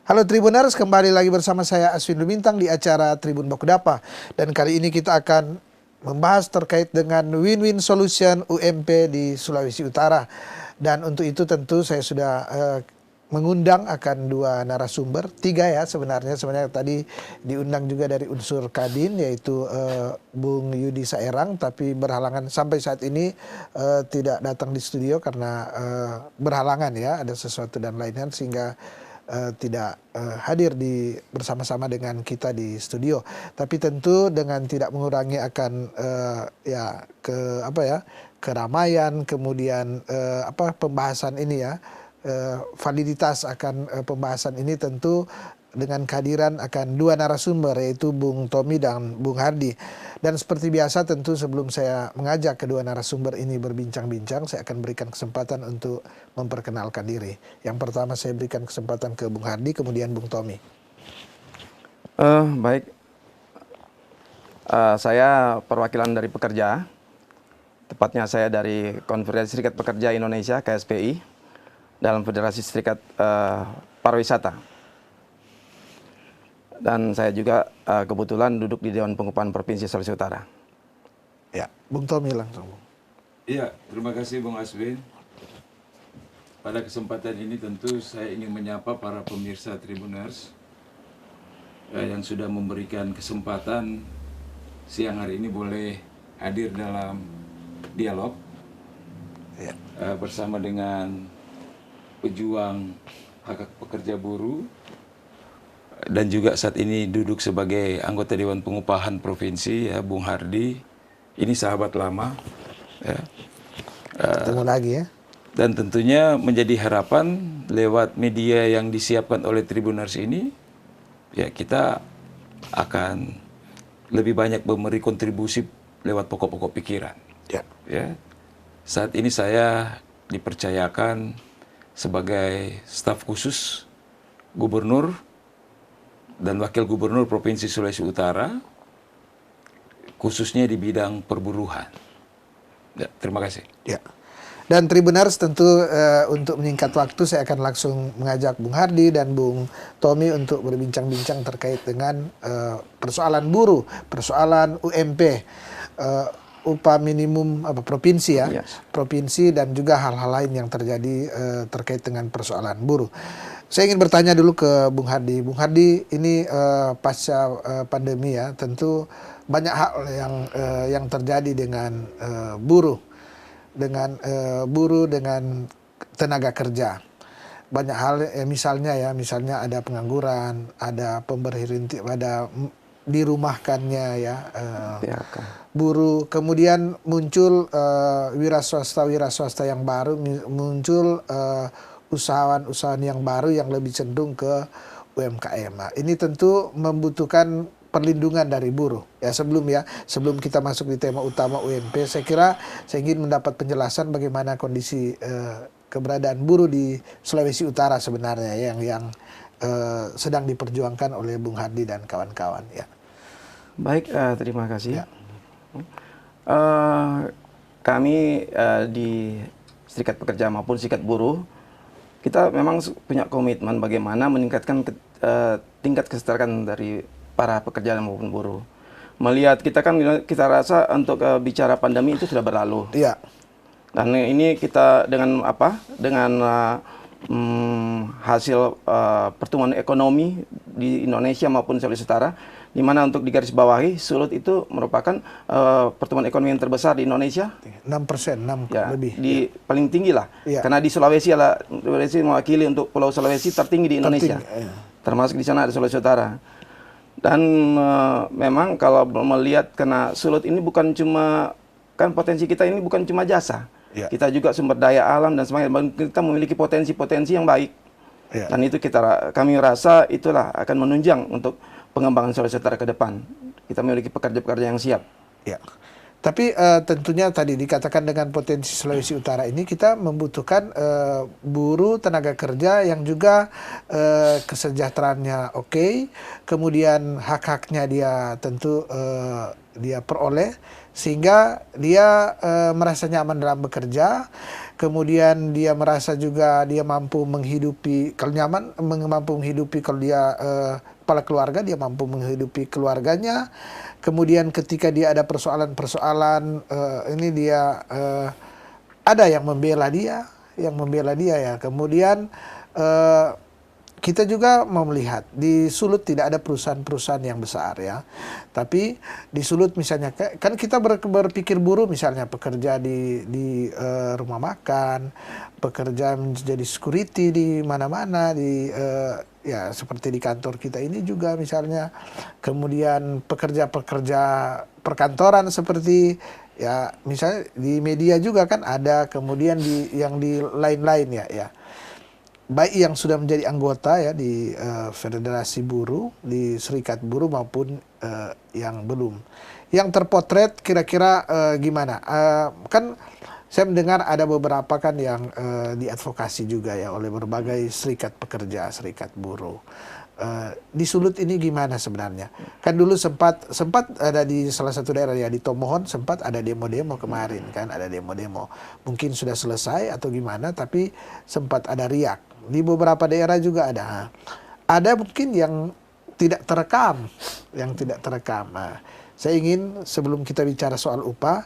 Halo Tribuners, kembali lagi bersama saya Aswin Lumintang di acara Tribun Bakudapa. Dan kali ini kita akan membahas terkait dengan win-win solution UMP di Sulawesi Utara. Dan untuk itu tentu saya sudah mengundang akan dua narasumber, tiga ya sebenarnya tadi diundang juga dari unsur Kadin yaitu Bung Yudi Saerang, tapi berhalangan sampai saat ini tidak datang di studio karena berhalangan ya, ada sesuatu dan lainnya sehingga tidak hadir bersama-sama dengan kita di studio. Tapi tentu dengan tidak mengurangi akan keramaian, kemudian pembahasan ini ya, validitas akan pembahasan ini tentu dengan kehadiran akan dua narasumber yaitu Bung Tommy dan Bung Hardy. Dan seperti biasa tentu sebelum saya mengajak kedua narasumber ini berbincang-bincang, saya akan berikan kesempatan untuk memperkenalkan diri. Yang pertama saya berikan kesempatan ke Bung Hardy, kemudian Bung Tommy. Baik, saya perwakilan dari pekerja, tepatnya saya dari Konfederasi Serikat Pekerja Indonesia KSPI dalam Federasi Serikat Pariwisata. Dan saya juga kebetulan duduk di Dewan Pengupahan Provinsi Sulawesi Utara. Ya, Bung Tommy langsung. Iya, terima kasih Bung Aswin. Pada kesempatan ini tentu saya ingin menyapa para pemirsa Tribuners yang sudah memberikan kesempatan siang hari ini boleh hadir dalam dialog ya, bersama dengan pejuang hak pekerja buruh dan juga saat ini duduk sebagai anggota Dewan Pengupahan Provinsi ya, Bung Hardy. Ini sahabat lama ya. Ketemu lagi ya. Dan tentunya menjadi harapan lewat media yang disiapkan oleh Tribuners ini ya, kita akan lebih banyak memberi kontribusi lewat pokok-pokok pikiran ya. Saat ini saya dipercayakan sebagai staf khusus Gubernur dan Wakil Gubernur Provinsi Sulawesi Utara, khususnya di bidang perburuhan. Ya, terima kasih. Ya. Dan Tribuners tentu untuk menyingkat waktu saya akan langsung mengajak Bung Hardy dan Bung Tommy untuk berbincang-bincang terkait dengan persoalan buruh, persoalan UMP, upah minimum provinsi ya, yes. Provinsi dan juga hal-hal lain yang terjadi terkait dengan persoalan buruh. Saya ingin bertanya dulu ke Bung Hardy. Bung Hardy, ini pasca pandemi ya, tentu banyak hal yang terjadi dengan buruh, dengan tenaga kerja. Banyak hal, misalnya ada pengangguran, ada ada dirumahkannya ya, buruh. Kemudian muncul wira swasta yang baru, muncul usahawan yang baru yang lebih cenderung ke UMKM. Nah, ini tentu membutuhkan perlindungan dari buruh. Ya sebelum kita masuk di tema utama UMP, saya kira saya ingin mendapat penjelasan bagaimana kondisi keberadaan buruh di Sulawesi Utara sebenarnya yang sedang diperjuangkan oleh Bung Hardy dan kawan-kawan ya. Baik, terima kasih. Ya. Kami di Serikat Pekerja maupun Serikat Buruh, kita memang punya komitmen bagaimana meningkatkan tingkat kesetaraan dari para pekerja maupun buruh. Melihat kita rasa untuk bicara pandemi itu sudah berlalu. Iya. Dan ini kita dengan hasil pertumbuhan ekonomi di Indonesia maupun Sulawesi Utara, di mana untuk digarisbawahi Sulut itu merupakan pertumbuhan ekonomi yang terbesar di Indonesia. 6%, ya, lebih. Paling tinggi lah. Ya. Karena di Sulawesi mewakili untuk Pulau Sulawesi tertinggi di Indonesia. Termasuk di sana ada Sulawesi Utara. Dan memang kalau melihat karena Sulut ini bukan cuma, kan potensi kita ini bukan cuma jasa. Ya. Kita juga sumber daya alam dan sebagainya. Kita memiliki potensi-potensi yang baik. Ya. Dan itu kami rasa itulah akan menunjang untuk pengembangan Sulawesi Utara ke depan. Kita memiliki pekerja-pekerja yang siap. Ya. Tapi tentunya tadi dikatakan dengan potensi Sulawesi Utara ini kita membutuhkan buruh tenaga kerja yang juga kesejahteraannya oke, kemudian hak-haknya dia tentu dia peroleh sehingga dia merasa nyaman dalam bekerja, kemudian dia merasa juga dia mampu menghidupi, kalau nyaman mampu menghidupi, kalau dia kepala keluarga dia mampu menghidupi keluarganya, kemudian ketika dia ada persoalan-persoalan ini dia ada yang membela dia ya, kemudian kita juga mau melihat di Sulut tidak ada perusahaan-perusahaan yang besar ya, tapi di Sulut misalnya kan kita berpikir buruh misalnya pekerja di rumah makan, pekerja menjadi security di mana-mana, di ya seperti di kantor kita ini juga misalnya, kemudian pekerja-pekerja perkantoran seperti ya misalnya di media juga kan ada, kemudian yang di lain-lain ya. Baik yang sudah menjadi anggota ya di Federasi Buruh, di Serikat Buruh maupun yang belum. Yang terpotret kira-kira gimana? Kan saya mendengar ada beberapa kan yang diadvokasi juga ya oleh berbagai serikat pekerja, serikat buruh. Di Sulut ini gimana sebenarnya? Kan dulu sempat ada di salah satu daerah ya, di Tomohon sempat ada demo-demo kemarin kan, ada demo-demo. Mungkin sudah selesai atau gimana, tapi sempat ada riak. Di beberapa daerah juga ada. Ada mungkin yang tidak terekam, Nah, saya ingin sebelum kita bicara soal upah,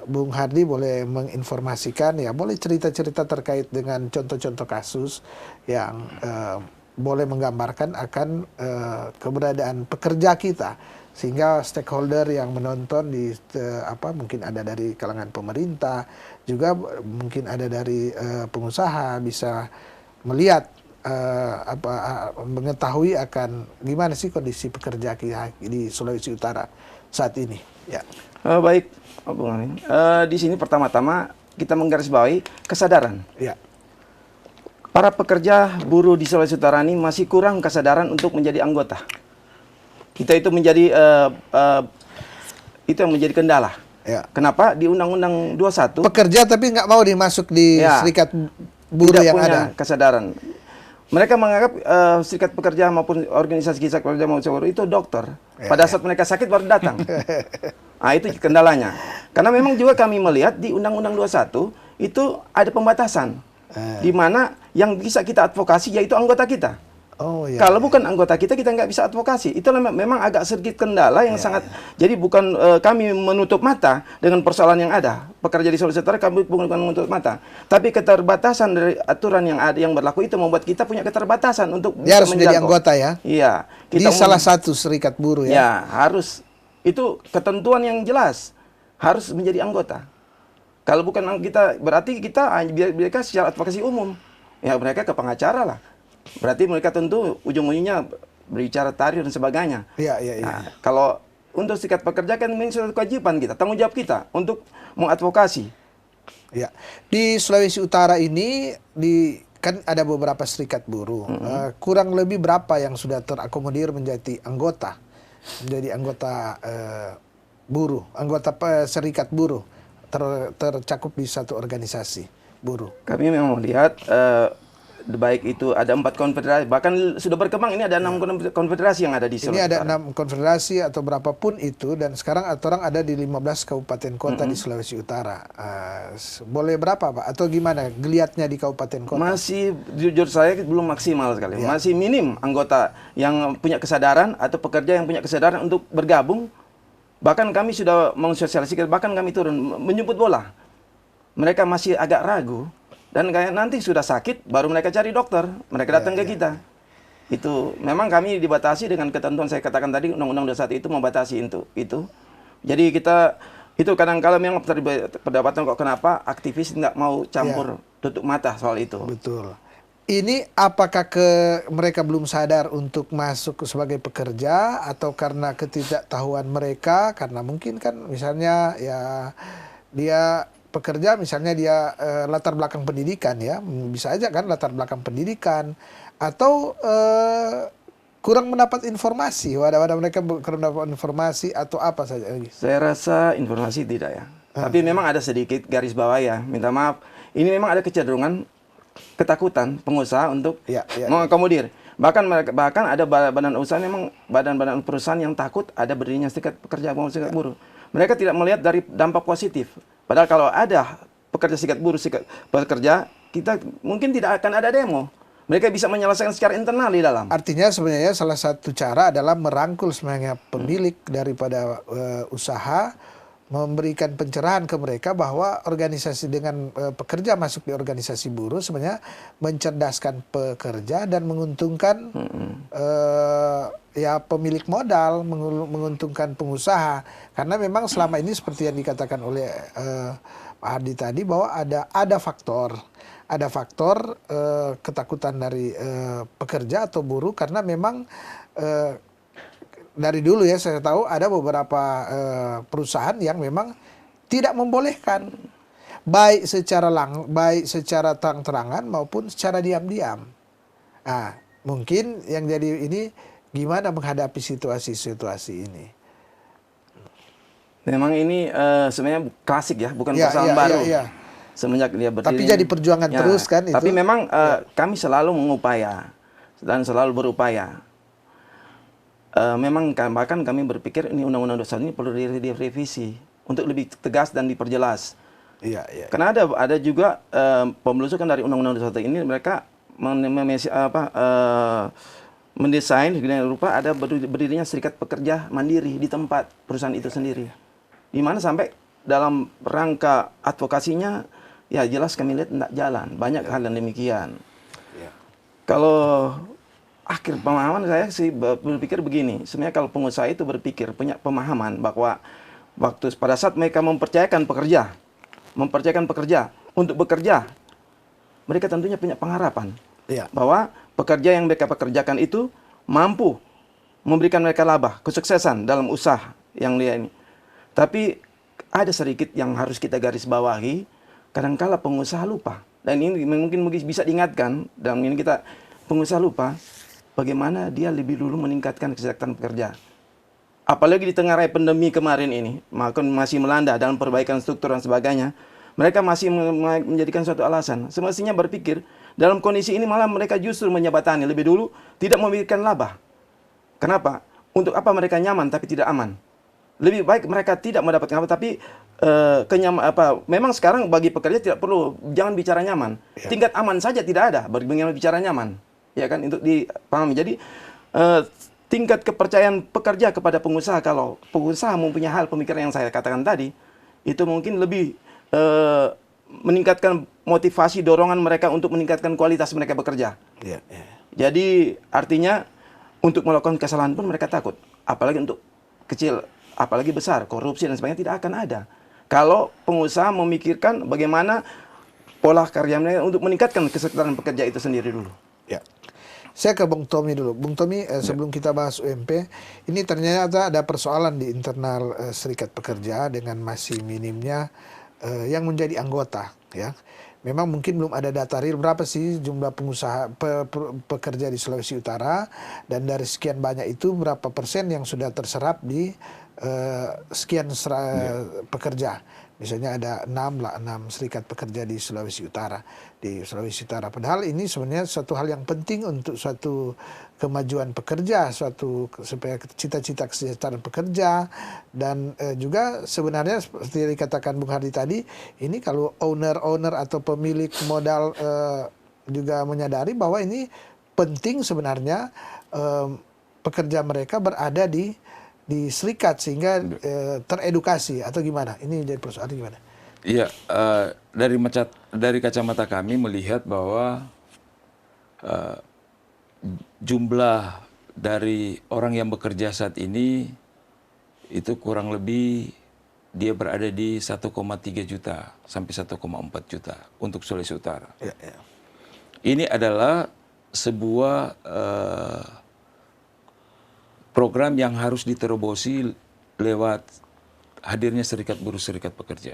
Bung Hardy boleh menginformasikan ya, boleh cerita-cerita terkait dengan contoh-contoh kasus yang boleh menggambarkan akan keberadaan pekerja kita, sehingga stakeholder yang menonton di mungkin ada dari kalangan pemerintah, juga mungkin ada dari pengusaha bisa melihat mengetahui akan gimana sih kondisi pekerja kita di Sulawesi Utara saat ini ya. Baik, Bung Amin. Di sini pertama-tama kita menggarisbawahi kesadaran. Ya. Para pekerja buruh di Sulawesi Utara ini masih kurang kesadaran untuk menjadi anggota. Kita itu menjadi itu yang menjadi kendala. Ya. Kenapa di Undang-Undang 21 pekerja tapi nggak mau dimasuk di serikat buruh yang ada kesadaran. Mereka menganggap serikat pekerja maupun organisasi serikat pekerja maupun buruh itu dokter. Pada saat mereka sakit baru datang. Nah, itu kendalanya. Karena memang juga kami melihat di Undang-Undang 21 itu ada pembatasan. Di mana yang bisa kita advokasi yaitu anggota kita. Oh, iya, kalau bukan anggota kita nggak bisa advokasi. Itu memang agak sedikit kendala yang sangat. Jadi bukan kami menutup mata dengan persoalan yang ada. Pekerja di Sulawesi Utara kami bukan menutup mata. Tapi keterbatasan dari aturan yang ada yang berlaku itu membuat kita punya keterbatasan untuk bisa harus menjadi anggota ya. Iya. Kita di salah satu serikat buruh ya. Ya harus. Itu ketentuan yang jelas. Harus menjadi anggota. Kalau bukan kita, berarti kita mereka secara advokasi umum. Ya mereka ke pengacara lah. Berarti mereka tentu ujung-ujungnya berbicara tarif dan sebagainya. Iya. Nah, kalau untuk serikat pekerja kan ini suatu kewajiban kita, tanggung jawab kita untuk mengadvokasi. Ya. Di Sulawesi Utara ini kan ada beberapa serikat buruh. Kurang lebih berapa yang sudah terakomodir menjadi anggota buruh, anggota serikat buruh tercakup di satu organisasi buruh. Kami memang melihat baik itu ada 4 konfederasi, bahkan sudah berkembang ini ada 6 konfederasi yang ada di Sulawesi Utara. Ini ada 6 konfederasi atau berapapun itu, dan sekarang orang ada di 15 kabupaten kota di Sulawesi Utara. Boleh berapa Pak? Atau gimana geliatnya di kabupaten kota? Masih jujur saya belum maksimal sekali. Ya. Masih minim anggota yang punya kesadaran atau pekerja yang punya kesadaran untuk bergabung. Bahkan kami sudah mensosialisasikan, bahkan kami turun menjemput bola. Mereka masih agak ragu. Dan kayak nanti sudah sakit, baru mereka cari dokter. Mereka datang ke kita. Itu memang kami dibatasi dengan ketentuan saya katakan tadi, Undang-Undang 21 itu membatasi itu. Jadi kita, itu kadang-kadang memang pendapatan kok kenapa aktivis nggak mau campur tutup mata soal itu. Betul. Ini apakah mereka belum sadar untuk masuk sebagai pekerja, atau karena ketidaktahuan mereka, karena mungkin kan misalnya ya dia pekerja, misalnya dia latar belakang pendidikan ya, bisa aja kan latar belakang pendidikan, atau kurang mendapat informasi, wadah mereka kurang mendapat informasi atau apa saja. Saya rasa informasi tidak ya, tapi memang ada sedikit garis bawah ya, minta maaf, ini memang ada kecenderungan ketakutan pengusaha untuk mengakomodir. Bahkan ada badan usaha, memang badan-badan perusahaan yang takut ada berdirinya serikat pekerja maupun serikat buruh. mereka tidak melihat dari dampak positif. Padahal kalau ada pekerja serikat buruh, serikat pekerja, kita mungkin tidak akan ada demo. Mereka bisa menyelesaikan secara internal di dalam. Artinya sebenarnya salah satu cara adalah merangkul sebenarnya pemilik daripada usaha, memberikan pencerahan ke mereka bahwa organisasi dengan pekerja masuk di organisasi buruh sebenarnya mencerdaskan pekerja dan menguntungkan ya pemilik modal, menguntungkan pengusaha. Karena memang selama ini seperti yang dikatakan oleh Pak Hardi tadi bahwa ada faktor ketakutan dari pekerja atau buruh karena memang dari dulu ya saya tahu ada beberapa perusahaan yang memang tidak membolehkan baik secara terang-terangan maupun secara diam-diam. Nah, mungkin yang jadi ini gimana menghadapi situasi-situasi ini. Memang ini sebenarnya klasik ya, bukan persoalan baru. Semenjak dia berdiri. Tapi jadi perjuangan terus kan itu. Tapi memang kami selalu mengupaya dan selalu berupaya. Memang bahkan kami berpikir ini undang-undang dasar ini perlu direvisi untuk lebih tegas dan diperjelas. Karena ada juga pembelusukan dari undang-undang dasar ini, mereka mendesain dengan rupa ada berdirinya serikat pekerja mandiri di tempat perusahaan itu sendiri. Di mana sampai dalam rangka advokasinya ya jelas kami lihat tidak jalan. Banyak hal yang demikian. Kalau akhir pemahaman saya sih berpikir begini, sebenarnya kalau pengusaha itu berpikir, punya pemahaman bahwa pada saat mereka mempercayakan pekerja untuk bekerja, mereka tentunya punya pengharapan bahwa pekerja yang mereka pekerjakan itu mampu memberikan mereka laba, kesuksesan dalam usaha yang dia ini. Tapi ada sedikit yang harus kita garis bawahi, kadangkala pengusaha lupa, dan ini mungkin bisa diingatkan, dalam ini kita pengusaha lupa bagaimana dia lebih dulu meningkatkan kesejahteraan pekerja. Apalagi di tengah pandemi kemarin ini, maka masih melanda dalam perbaikan struktur dan sebagainya, mereka masih menjadikan suatu alasan. Semestinya berpikir, dalam kondisi ini malah mereka justru menyebatani lebih dulu, tidak memberikan laba. Kenapa? Untuk apa mereka nyaman tapi tidak aman? Lebih baik mereka tidak mendapatkan apa, tapi memang sekarang bagi pekerja tidak perlu, jangan bicara nyaman. Tingkat aman saja tidak ada, bagaimana bicara nyaman. Ya kan, untuk dipahami. Jadi tingkat kepercayaan pekerja kepada pengusaha, kalau pengusaha mempunyai hal pemikiran yang saya katakan tadi, itu mungkin lebih meningkatkan motivasi, dorongan mereka untuk meningkatkan kualitas mereka bekerja. Jadi artinya untuk melakukan kesalahan pun mereka takut, apalagi untuk kecil, apalagi besar, korupsi dan sebagainya tidak akan ada. Kalau pengusaha memikirkan bagaimana pola karyanya untuk meningkatkan kesejahteraan pekerja itu sendiri dulu. Saya ke Bung Tommy dulu. Bung Tommy, sebelum kita bahas UMP, ini ternyata ada persoalan di internal serikat pekerja dengan masih minimnya yang menjadi anggota. Ya, memang mungkin belum ada data real berapa sih jumlah pengusaha pekerja di Sulawesi Utara, dan dari sekian banyak itu berapa persen yang sudah terserap di sekian pekerja. Misalnya ada 6 serikat pekerja di Sulawesi Utara. Padahal ini sebenarnya suatu hal yang penting untuk suatu kemajuan pekerja, supaya cita-cita kesejahteraan pekerja, dan juga sebenarnya seperti yang dikatakan Bung Hardi tadi, ini kalau owner atau pemilik modal juga menyadari bahwa ini penting sebenarnya pekerja mereka berada di serikat sehingga teredukasi, atau gimana? Ini jadi persoalan gimana? Iya, dari kacamata kami melihat bahwa jumlah dari orang yang bekerja saat ini itu kurang lebih dia berada di 1,3 juta sampai 1,4 juta untuk Sulawesi Utara. Ini adalah sebuah program yang harus diterobosi lewat hadirnya serikat buruh, serikat pekerja.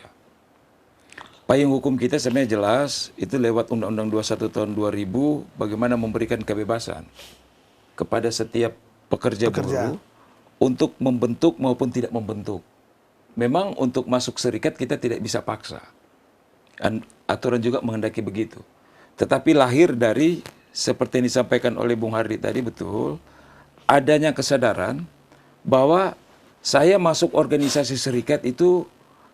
Payung hukum kita sebenarnya jelas, itu lewat Undang-Undang 21 tahun 2000, bagaimana memberikan kebebasan kepada setiap pekerja buruh untuk membentuk maupun tidak membentuk. Memang untuk masuk serikat kita tidak bisa paksa. Dan aturan juga menghendaki begitu. Tetapi lahir dari, seperti yang disampaikan oleh Bung Hardi tadi, betul, adanya kesadaran bahwa saya masuk organisasi serikat itu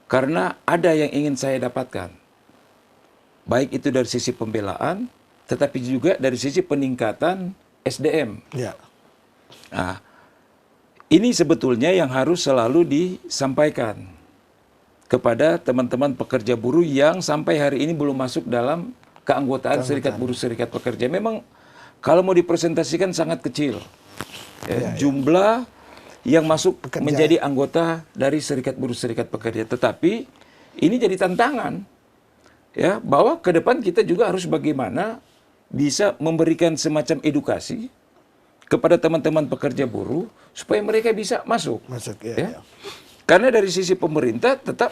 karena ada yang ingin saya dapatkan. Baik itu dari sisi pembelaan, tetapi juga dari sisi peningkatan SDM. Ya. Nah, ini sebetulnya yang harus selalu disampaikan kepada teman-teman pekerja buruh yang sampai hari ini belum masuk dalam keanggotaan serikat buruh serikat pekerja. Memang kalau mau dipresentasikan sangat kecil. Jumlah yang masuk pekerja menjadi anggota dari serikat buruh serikat pekerja. Tetapi ini jadi tantangan. Ya, bahwa ke depan kita juga harus bagaimana bisa memberikan semacam edukasi kepada teman-teman pekerja buruh supaya mereka bisa masuk. Ya. Karena dari sisi pemerintah tetap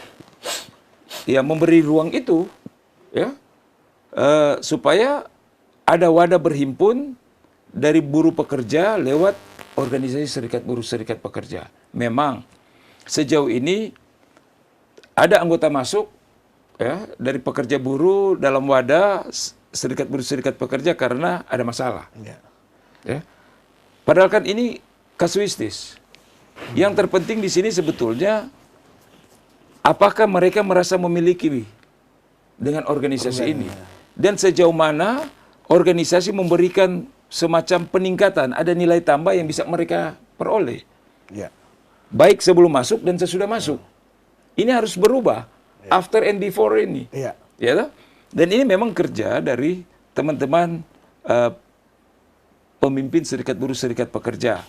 ya memberi ruang itu, ya, supaya ada wadah berhimpun dari buruh pekerja lewat organisasi serikat buruh serikat pekerja. Memang sejauh ini ada anggota masuk, ya, dari pekerja buruh dalam wadah serikat buruh serikat pekerja karena ada masalah. Ya. Padahal kan ini kasuistis. Yang terpenting di sini sebetulnya apakah mereka merasa memiliki dengan organisasi ini dan sejauh mana organisasi memberikan semacam peningkatan, ada nilai tambah yang bisa mereka peroleh. Baik sebelum masuk dan sesudah masuk. Ini harus berubah. After and before ini. Ya, dan ini memang kerja dari teman-teman pemimpin serikat buruh serikat pekerja.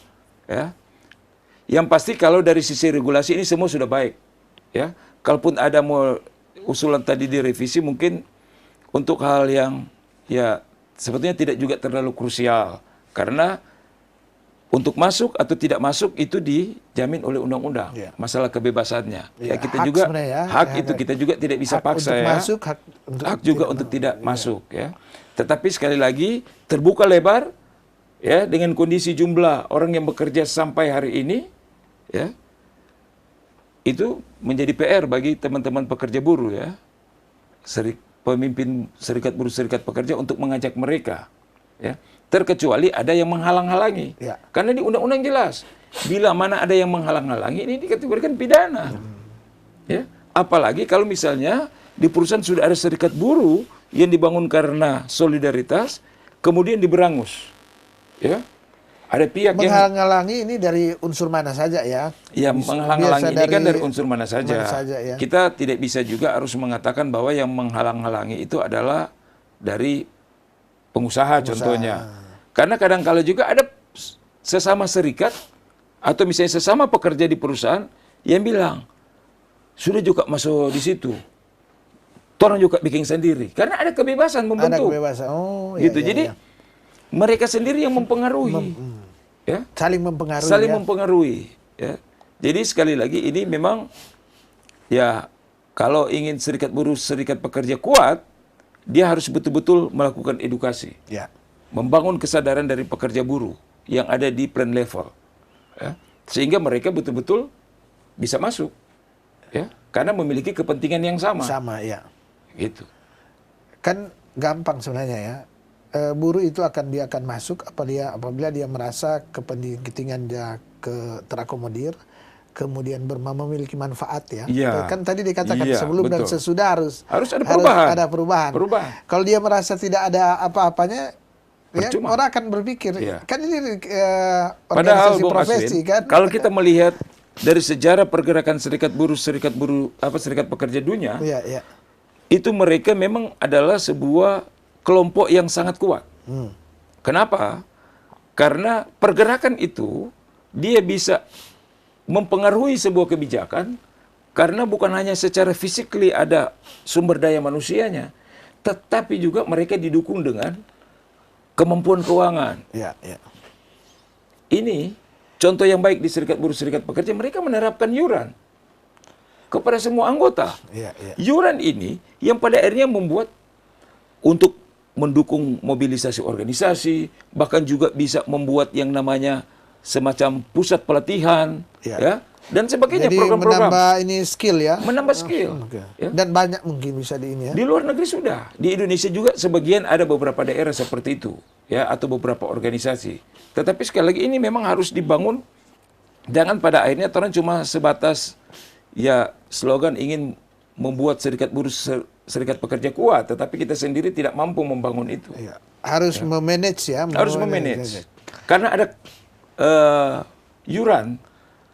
Ya. Yang pasti kalau dari sisi regulasi ini semua sudah baik. Ya. Kalaupun ada mau usulan tadi direvisi mungkin untuk hal yang ya sebetulnya tidak juga terlalu krusial. Karena untuk masuk atau tidak masuk itu dijamin oleh undang-undang. Masalah kebebasannya. Ya, kita juga hak itu kita juga tidak bisa paksa ya. Masuk, hak juga untuk tidak masuk ya. Tetapi sekali lagi terbuka lebar ya dengan kondisi jumlah orang yang bekerja sampai hari ini ya. Itu menjadi PR bagi teman-teman pekerja buruh ya. Pemimpin serikat buruh serikat pekerja untuk mengajak mereka ya. Terkecuali ada yang menghalang-halangi. Karena di undang-undang jelas, bila mana ada yang menghalang-halangi ini dikategorikan pidana. Ya, apalagi kalau misalnya di perusahaan sudah ada serikat buruh yang dibangun karena solidaritas, kemudian diberangus. Ya. Ada pihak yang menghalang-halangi ini dari unsur mana saja ya? Ya, menghalang-halangi ini kan dari unsur mana saja. Ya. Kita tidak bisa juga harus mengatakan bahwa yang menghalang-halangi itu adalah dari pengusaha contohnya. Karena kadang-kala juga ada sesama serikat atau misalnya sesama pekerja di perusahaan yang bilang, sudah juga masuk di situ. Orang juga bikin sendiri. Karena ada kebebasan membentuk. Ada kebebasan. Oh, gitu. Jadi mereka sendiri yang mempengaruhi. Ya? Saling mempengaruhi. Saling mempengaruhi. Ya. Jadi sekali lagi ini memang ya kalau ingin serikat buruh serikat pekerja kuat, dia harus betul-betul melakukan edukasi. Membangun kesadaran dari pekerja buruh yang ada di plan level. Ya. Sehingga mereka betul-betul bisa masuk. Ya. Karena memiliki kepentingan yang sama. Sama, ya. Gitu. Kan gampang sebenarnya ya. Buruh itu dia akan masuk apabila dia merasa kepentingan dia terakomodir, kemudian memiliki manfaat ya. Kan tadi dikatakan sebelum dan sesudah harus ada perubahan. Kalau dia merasa tidak ada apa-apanya, ya, orang akan berpikir kan ini padahal organisasi profesi Aswin, kan. Kalau kita melihat dari sejarah pergerakan serikat buruh serikat pekerja dunia, itu mereka memang adalah sebuah kelompok yang sangat kuat. Kenapa? Karena pergerakan itu dia bisa mempengaruhi sebuah kebijakan karena bukan hanya secara physically ada sumber daya manusianya, tetapi juga mereka didukung dengan kemampuan keuangan. Ini contoh yang baik di serikat buruh serikat pekerja, mereka menerapkan iuran kepada semua anggota. Iuran ini yang pada akhirnya membuat untuk mendukung mobilisasi organisasi, bahkan juga bisa membuat yang namanya semacam pusat pelatihan, ya, dan sebagainya. Jadi program-program menambah ini skill ya. Menambah skill. Ya. Dan banyak mungkin bisa di ini ya. Di luar negeri sudah, di Indonesia juga sebagian ada beberapa daerah seperti itu, ya, atau beberapa organisasi. Tetapi sekali lagi ini memang harus dibangun Jangan pada akhirnya orang cuma sebatas ya slogan ingin membuat serikat buruh, serikat pekerja kuat, tetapi kita sendiri tidak mampu membangun itu. Iya. Harus memanage ya. Harus memanage. Karena ada yuran,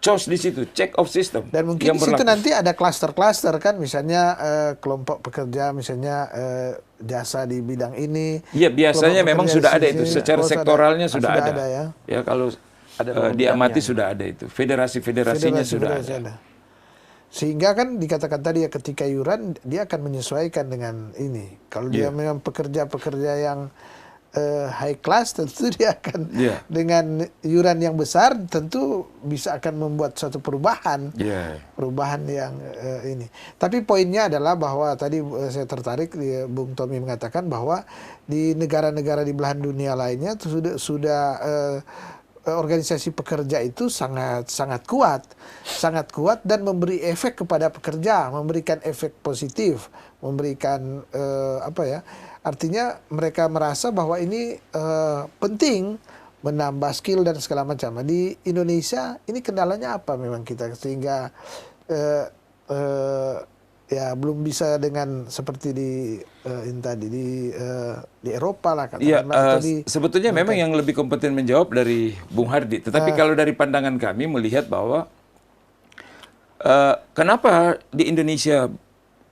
COS di situ, check of system. Dan mungkin di situ nanti ada klaster-klaster kan, misalnya kelompok pekerja, misalnya jasa di bidang ini. Iya, biasanya memang sudah ada itu, secara sektoralnya sudah ada. Ya kalau diamati sudah ada itu, federasi-federasinya sudah ada. Sehingga kan dikatakan tadi ya, ketika yuran dia akan menyesuaikan dengan ini. Kalau dia memang pekerja-pekerja yang high class, tentu dia akan dengan yuran yang besar tentu bisa akan membuat suatu perubahan, perubahan yang ini. Tapi poinnya adalah bahwa tadi saya tertarik Bung Tommy mengatakan bahwa di negara-negara di belahan dunia lainnya sudah organisasi pekerja itu sangat kuat dan memberi efek kepada pekerja, memberikan efek positif, memberikan artinya mereka merasa bahwa ini penting, menambah skill dan segala macam. Di Indonesia ini kendalanya apa memang kita sehingga ya belum bisa dengan seperti di Eropa lah katakanlah. Sebetulnya memang yang lebih kompeten menjawab dari Bung Hardi. Tetapi kalau dari pandangan kami melihat bahwa kenapa di Indonesia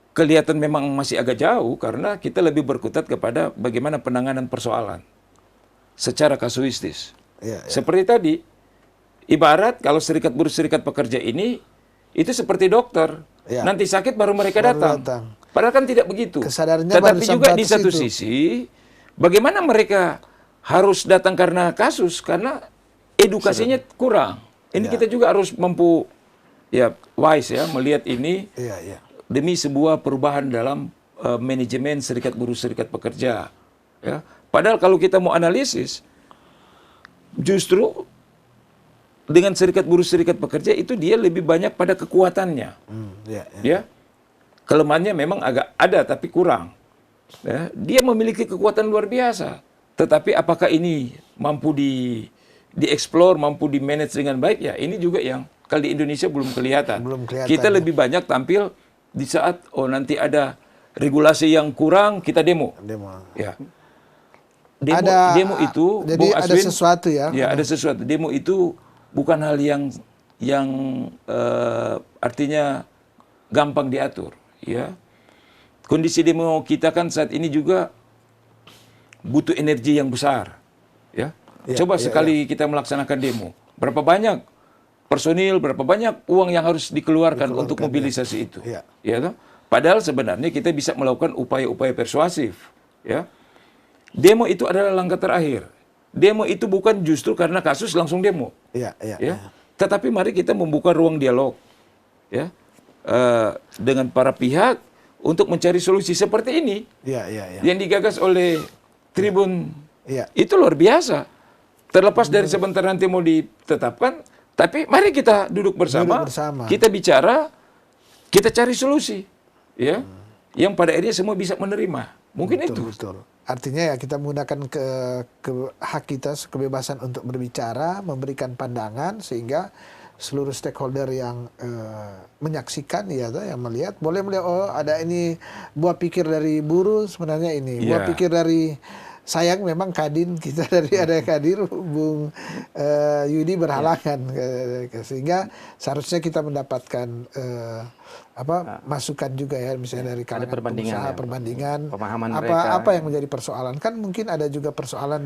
kelihatan memang masih agak jauh, karena kita lebih berkutat kepada bagaimana penanganan persoalan secara kasuistis. Seperti tadi, ibarat kalau serikat buruh serikat pekerja ini itu seperti dokter. Nanti sakit baru mereka datang. Padahal kan tidak begitu. Tetapi juga di satu sisi, bagaimana mereka harus datang karena kasus, karena edukasinya kurang. Ini kita juga harus mampu wise melihat ini demi sebuah perubahan dalam manajemen serikat buruh serikat pekerja. Padahal kalau kita mau analisis, justru dengan serikat buruh serikat pekerja itu dia lebih banyak pada kekuatannya. Kelemahannya memang agak ada tapi kurang. Dia memiliki kekuatan luar biasa. Tetapi apakah ini mampu dieksplor, mampu di-manage dengan baik? Ya, ini juga yang kalau di Indonesia belum kelihatan. Kita lebih banyak tampil di saat nanti ada regulasi yang kurang, kita demo. Demo itu, jadi Bung Aswin, ada sesuatu ya. Ada sesuatu. Demo itu bukan hal yang artinya gampang diatur. Kondisi demo kita kan saat ini juga butuh energi yang besar. Coba sekali kita melaksanakan demo, berapa banyak personil, berapa banyak uang yang harus dikeluarkan untuk mobilisasi itu. Padahal sebenarnya kita bisa melakukan upaya-upaya persuasif. Demo itu adalah langkah terakhir. Demo itu bukan justru karena kasus langsung demo. Tetapi mari kita membuka ruang dialog dengan para pihak untuk mencari solusi seperti ini. Yang digagas oleh Tribun itu luar biasa. Terlepas dari sebentar nanti mau ditetapkan, tapi mari kita duduk bersama. Kita bicara, kita cari solusi. Yang pada akhirnya semua bisa menerima. Mungkin itu. Betul. Artinya ya kita menggunakan hak kita, kebebasan untuk berbicara, memberikan pandangan, sehingga seluruh stakeholder yang menyaksikan, yang melihat, boleh melihat, ada ini buah pikir dari buruh, sebenarnya ini. Buah pikir dari, sayang memang Kadin, kita ada Kadir, Bung Yudi berhalangan. Sehingga seharusnya kita mendapatkan masukan juga ya, misalnya dari kalangan pengusaha, perbandingan pemahaman apa yang menjadi persoalan. Kan mungkin ada juga persoalan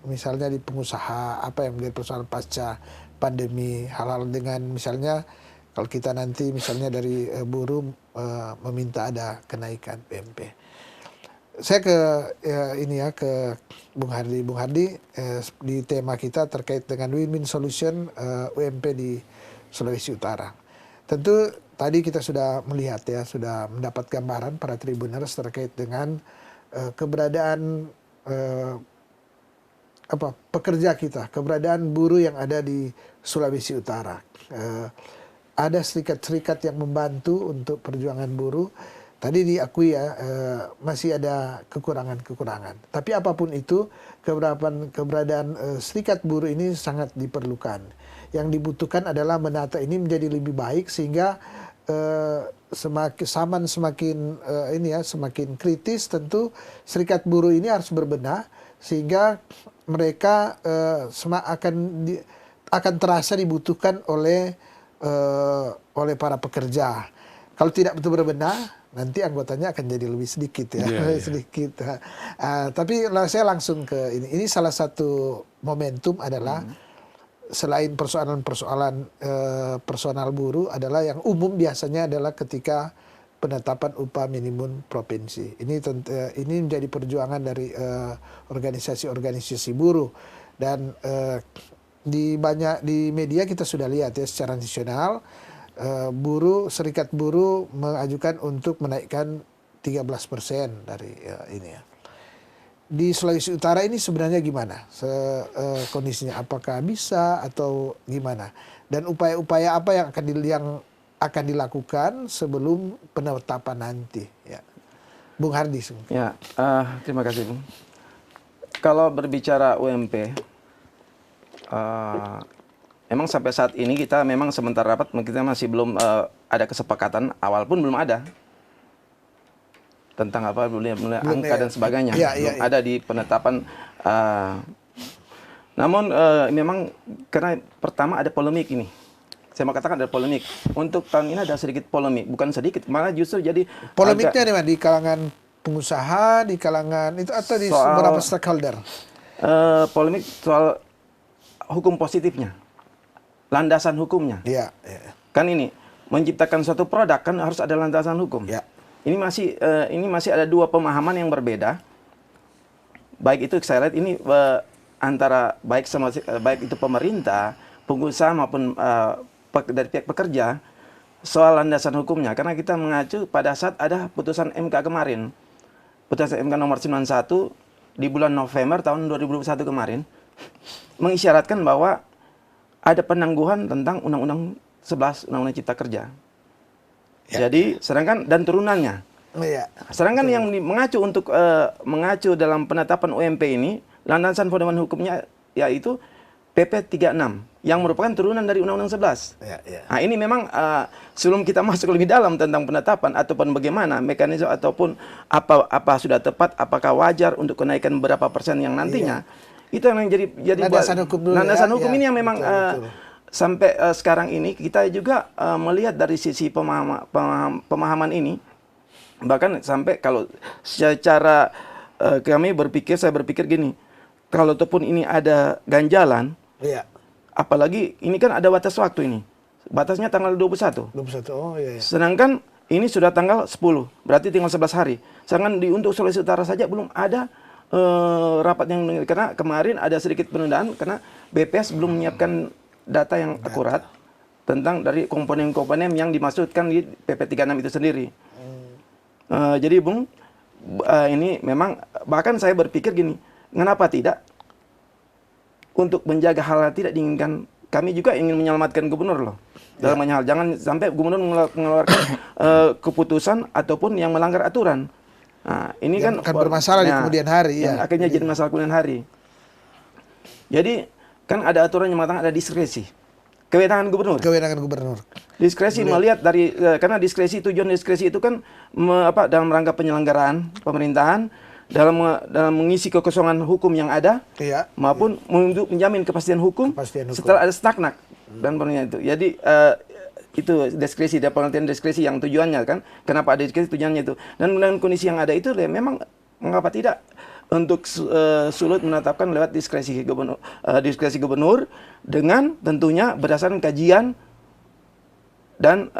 misalnya di pengusaha, apa yang menjadi persoalan pasca pandemi, hal-hal dengan misalnya kalau kita nanti misalnya dari buruh meminta ada kenaikan PMP. Saya ke Bung Hardi di tema kita terkait dengan win-win solution UMP di Sulawesi Utara. Tentu tadi kita sudah melihat sudah mendapat gambaran para tribuners terkait dengan keberadaan pekerja kita, keberadaan buruh yang ada di Sulawesi Utara. Ada serikat-serikat yang membantu untuk perjuangan buruh, Tadi diakui ya, masih ada kekurangan-kekurangan. Tapi apapun itu, keberadaan serikat buruh ini sangat diperlukan. Yang dibutuhkan adalah menata ini menjadi lebih baik sehingga semakin kritis. Tentu serikat buruh ini harus berbenah sehingga mereka akan terasa dibutuhkan oleh para pekerja. Kalau tidak betul berbenah, nanti anggotanya akan jadi lebih sedikit ya, sedikit. Tapi saya langsung ke ini. Ini salah satu momentum adalah selain persoalan-persoalan personal buruh adalah yang umum biasanya adalah ketika penetapan upah minimum provinsi. Ini menjadi perjuangan dari organisasi-organisasi buruh dan di media kita sudah lihat ya secara nasional. Serikat buruh mengajukan untuk menaikkan 13% dari ini ya. Di Sulawesi Utara ini sebenarnya gimana kondisinya? Apakah bisa atau gimana? Dan upaya-upaya apa yang akan dilakukan sebelum penetapan nanti? Ya, Bung Hardi. Ya, terima kasih, Bung. Kalau berbicara UMP, memang sampai saat ini kita memang sementara rapat kita masih belum ada kesepakatan, awal pun belum ada tentang apa mulai angka dan sebagainya, belum ada di penetapan. Namun memang karena pertama ada polemik ini, saya mau katakan ada polemik. Untuk tahun ini ada sedikit polemik, bukan sedikit, malah justru jadi polemiknya di kalangan pengusaha, di kalangan itu atau di beberapa stakeholder. Polemik soal hukum positifnya. Landasan hukumnya, kan ini menciptakan suatu produk kan harus ada landasan hukum. Ini masih ada dua pemahaman yang berbeda. Baik itu saya lihat ini antara baik itu pemerintah, pengusaha maupun dari pihak pekerja soal landasan hukumnya. Karena kita mengacu pada saat ada putusan MK kemarin, putusan MK nomor 91 di bulan November tahun 2021 kemarin, mengisyaratkan bahwa ada penangguhan tentang Undang-Undang 11 Undang-Undang Cipta Kerja. Jadi sedangkan dan turunannya. Sedangkan yang mengacu dalam penetapan UMP ini landasan fundamental hukumnya yaitu PP 36 yang merupakan turunan dari Undang-Undang 11. Nah, ini memang sebelum kita masuk lebih dalam tentang penetapan ataupun bagaimana mekanisme ataupun apa sudah tepat, apakah wajar untuk kenaikan berapa persen yang nantinya. Itu yang jadi landasan hukum ini yang memang sampai sekarang ini kita juga melihat dari sisi pemahaman ini, bahkan sampai kalau secara saya berpikir gini, kalau ataupun ini ada ganjalan, apalagi ini kan ada batas waktu ini, batasnya tanggal 21. Sedangkan ini sudah tanggal 10, berarti tinggal 11 hari. Sedangkan untuk Sulawesi Utara saja belum ada rapat yang karena kemarin ada sedikit penundaan karena BPS belum menyiapkan data yang akurat tentang dari komponen-komponen yang dimaksudkan di PP 36 itu sendiri. Jadi Bung, ini memang bahkan saya berpikir gini, kenapa tidak untuk menjaga hal yang tidak diinginkan, kami juga ingin menyelamatkan gubernur loh dalam banyak hal. Jangan sampai gubernur mengeluarkan keputusan ataupun yang melanggar aturan. Nah, ini yang akan bermasalah di kemudian hari. Akhirnya jadi masalah kemudian hari. Jadi kan ada aturan yang mengatakan ada diskresi, kewenangan gubernur. Diskresi melihat dari karena tujuan diskresi itu kan dalam rangka penyelenggaraan pemerintahan, dalam mengisi kekosongan hukum yang ada, maupun untuk menjamin kepastian hukum setelah ada stagnan dan penelitian itu. Jadi itu diskresi, ada pengertian diskresi yang tujuannya kan, kenapa ada diskresi tujuannya itu. Dan dengan kondisi yang ada itu memang mengapa tidak untuk sulit menetapkan lewat diskresi gubernur dengan tentunya berdasarkan kajian dan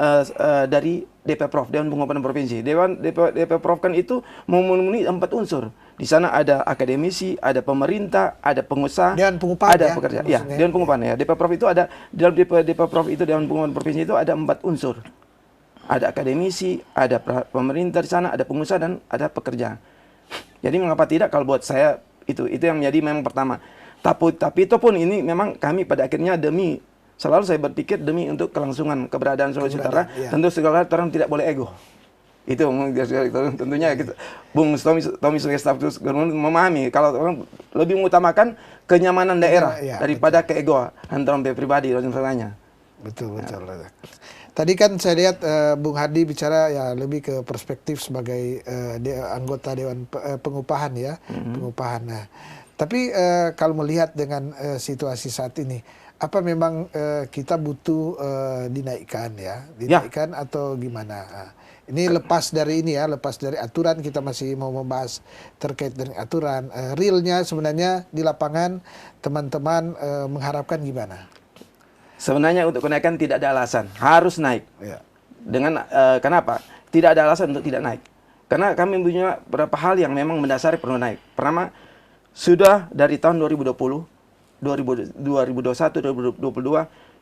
dari DPPROV, Dewan Pengupahan Provinsi. DPPROV kan itu memenuhi 4 unsur. Di sana ada akademisi, ada pemerintah, ada pengusaha, ada pekerja. Dewan Pengupahan ya. DPPROV itu ada dalam DPPROV itu, Dewan Pengupahan Provinsi itu ada 4 unsur. Ada akademisi, ada pemerintah di sana, ada pengusaha dan ada pekerja. Jadi mengapa tidak kalau buat saya itu yang menjadi memang pertama. Tapi itu pun ini memang kami pada akhirnya selalu saya berpikir demi untuk kelangsungan keberadaan Sulawesi Utara, tentu segala orang tidak boleh ego. Itu tentunya kita, Bung Tommy sebagai staf gubernur memahami kalau orang lebih mengutamakan kenyamanan daerah daripada keegoan antara pribadi dan sebagainya. Betul. Tadi kan saya lihat Bung Hadi bicara ya lebih ke perspektif sebagai anggota Dewan Pengupahan ya, pengupahan. Nah, tapi kalau melihat dengan situasi saat ini, apa memang kita butuh dinaikkan atau gimana? Ini lepas dari lepas dari aturan, kita masih mau membahas terkait dengan aturan. Realnya sebenarnya di lapangan teman-teman mengharapkan gimana? Sebenarnya untuk kenaikan tidak ada alasan, harus naik. Ya. Dengan kenapa? Tidak ada alasan untuk tidak naik. Karena kami punya beberapa hal yang memang mendasari perlu naik. Pertama, sudah dari tahun 2020, 2021, 2022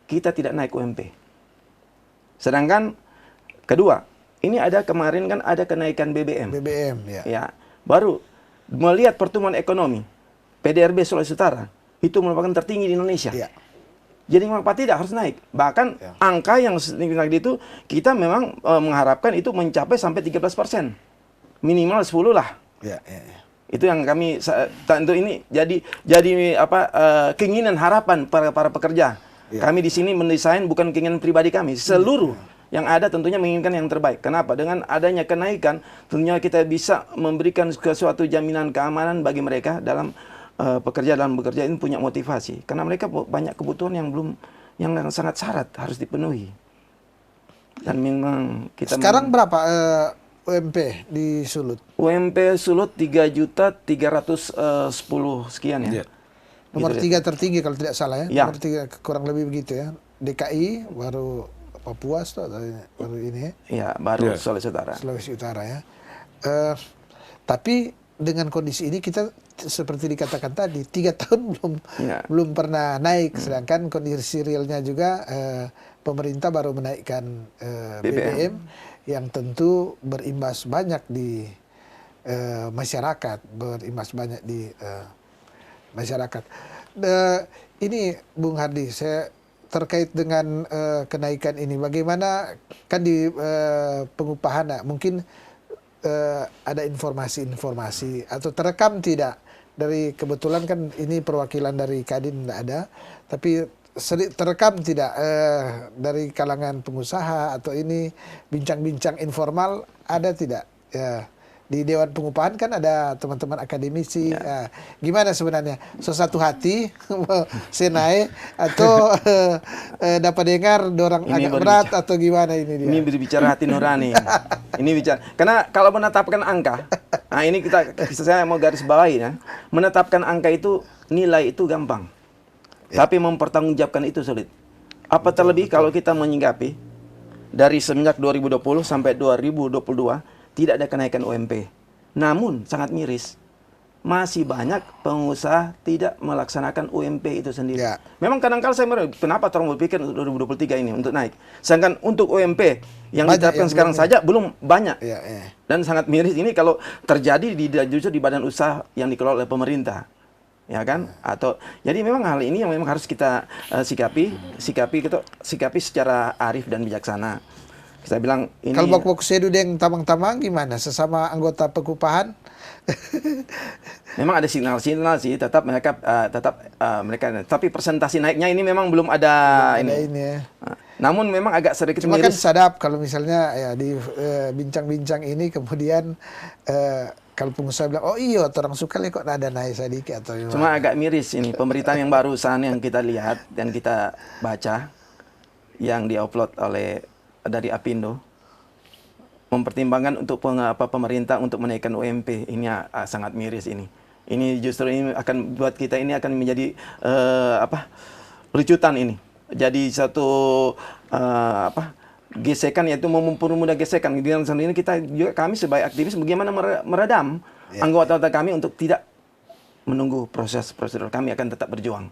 kita tidak naik UMP. Sedangkan kedua, ini ada kemarin kan ada kenaikan BBM. Ya. Baru melihat pertumbuhan ekonomi PDRB Sulawesi Utara itu merupakan tertinggi di Indonesia. Ya. Jadi mengapa tidak harus naik? Bahkan angka yang tinggi itu kita memang mengharapkan itu mencapai sampai 13%. Minimal 10 lah. Ya. Itu yang kami tentu ini jadi keinginan harapan para pekerja. Ya. Kami di sini mendesain bukan keinginan pribadi kami, seluruh yang ada tentunya menginginkan yang terbaik. Kenapa? Dengan adanya kenaikan, tentunya kita bisa memberikan suatu jaminan keamanan bagi mereka dalam bekerja ini punya motivasi. Karena mereka banyak kebutuhan yang sangat syarat harus dipenuhi. Dan memang kita sekarang berapa UMP di Sulut? UMP Sulut 3.310 sekian ya. Nomor 3 tertinggi kalau tidak salah ya. Nomor 3 kurang lebih begitu ya. DKI baru Papua baru ini ya. Baru Sulawesi Utara. Sulawesi Utara ya. Tapi dengan kondisi ini kita seperti dikatakan tadi 3 tahun belum pernah naik, sedangkan kondisi realnya juga pemerintah baru menaikkan BBM yang tentu berimbas banyak di masyarakat, Ini Bung Hadi, saya terkait dengan kenaikan ini, bagaimana kan di pengupahan mungkin ada informasi-informasi atau terekam tidak dari, kebetulan kan ini perwakilan dari Kadin tidak ada, tapi terekam tidak dari kalangan pengusaha atau ini bincang-bincang informal ada tidak ya? Di Dewan Pengupahan kan ada teman-teman akademisi. Ya. Gimana sebenarnya? Satu hati senai atau dapat dengar dorang ini agak berat atau gimana ini dia? Ini berbicara hati nurani. Ini bicara. Karena kalau menetapkan angka, nah ini saya mau garis bawahi ya. Menetapkan angka itu, nilai itu gampang. Tapi mempertanggungjawabkan itu sulit. Apa terlebih kalau kita menyinggapi dari semenjak 2020 sampai 2022 tidak ada kenaikan UMP. Namun sangat miris, masih banyak pengusaha tidak melaksanakan UMP itu sendiri. Ya. Memang kadang-kadang saya merasa, kenapa orang berpikir untuk 2023 ini untuk naik. Sedangkan untuk UMP yang diterapkan sekarang saja belum banyak. Ya. Dan sangat miris ini kalau terjadi justru di badan usaha yang dikelola oleh pemerintah. Ya kan? Atau jadi memang hal ini yang memang harus kita sikapi secara arif dan bijaksana. Saya bilang ini. Kalau bak sedu deng tamang-tamang gimana? Sesama anggota pengupahan? Memang ada sinyal-sinyal sih, tetap mereka tapi presentasi naiknya ini memang belum ada ini ya. Namun memang agak sedikit cuma miris. Kan sadap kalau misalnya ya di bincang-bincang ini kemudian kalau pengusaha bilang, oh iya orang suka kok ada naik sedikit atau gimana. Cuma agak miris ini pemberitaan yang barusan yang kita lihat dan kita baca yang diupload dari Apindo, mempertimbangkan untuk pemerintah untuk menaikkan UMP. Ini sangat miris ini. Ini justru ini akan buat kita ini akan menjadi lecutan ini. Jadi satu gesekan, yaitu mempermudah gesekan. Dengan sendiri kami sebagai aktivis bagaimana meredam anggota kami untuk tidak menunggu prosedur. Kami akan tetap berjuang.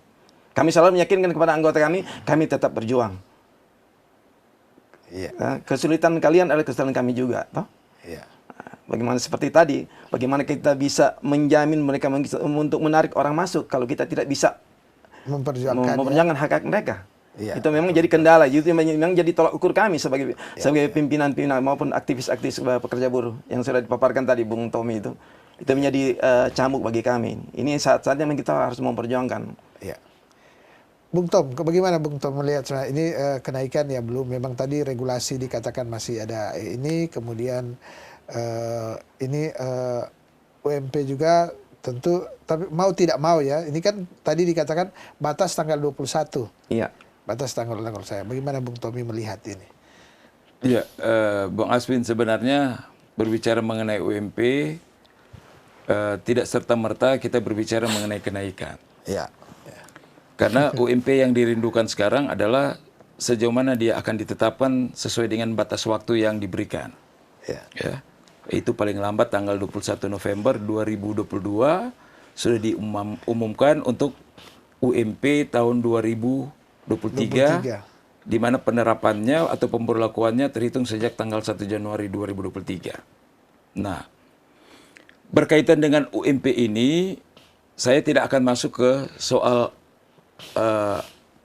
Kami selalu meyakinkan kepada anggota kami tetap berjuang. Nah, kesulitan kalian adalah kesulitan kami juga, toh? Bagaimana seperti tadi, bagaimana kita bisa menjamin mereka untuk menarik orang masuk kalau kita tidak bisa memperjuangkan hak-hak mereka. Itu memang jadi kendala, itu memang jadi tolak ukur kami sebagai pimpinan-pimpinan maupun aktivis-aktivis pekerja buruh yang sudah dipaparkan tadi Bung Tommy itu menjadi cambuk bagi kami. Ini saat-saatnya memang kita harus memperjuangkan. Ya. Bung Tom, bagaimana Bung Tom melihat ini kenaikan ya belum? Memang tadi regulasi dikatakan masih ada ini, kemudian ini UMP juga tentu, tapi mau tidak mau ya, ini kan tadi dikatakan batas tanggal 21. Iya. Batas tanggal saya. Bagaimana Bung Tommy melihat ini? Iya, Bung Aswin, sebenarnya berbicara mengenai UMP tidak serta-merta kita berbicara mengenai kenaikan. Iya. Karena UMP yang dirindukan sekarang adalah sejauh mana dia akan ditetapkan sesuai dengan batas waktu yang diberikan. Ya. Ya. Itu paling lambat tanggal 21 November 2022 sudah diumumkan untuk UMP tahun 2023 di mana penerapannya atau pemberlakuannya terhitung sejak tanggal 1 Januari 2023. Nah, berkaitan dengan UMP ini saya tidak akan masuk ke soal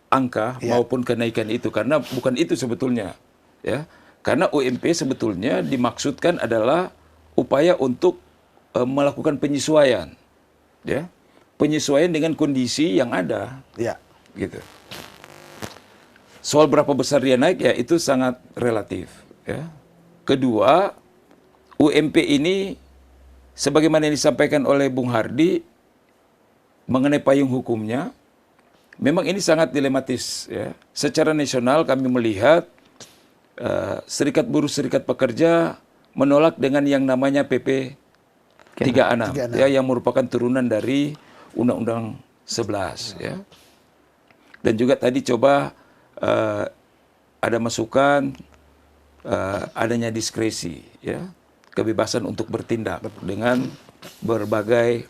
angka maupun kenaikan itu karena bukan itu sebetulnya, ya. Karena UMP sebetulnya dimaksudkan adalah upaya untuk melakukan penyesuaian, ya, penyesuaian dengan kondisi yang ada, ya, gitu. Soal berapa besar dia naik ya itu sangat relatif, ya. Kedua, UMP ini sebagaimana yang disampaikan oleh Bung Hardy mengenai payung hukumnya. Memang ini sangat dilematis, ya. Secara nasional kami melihat serikat buruh, serikat pekerja menolak dengan yang namanya PP 36, ya, yang merupakan turunan dari Undang-Undang 11, ya. Dan juga tadi coba ada masukan adanya diskresi, ya, kebebasan untuk bertindak dengan berbagai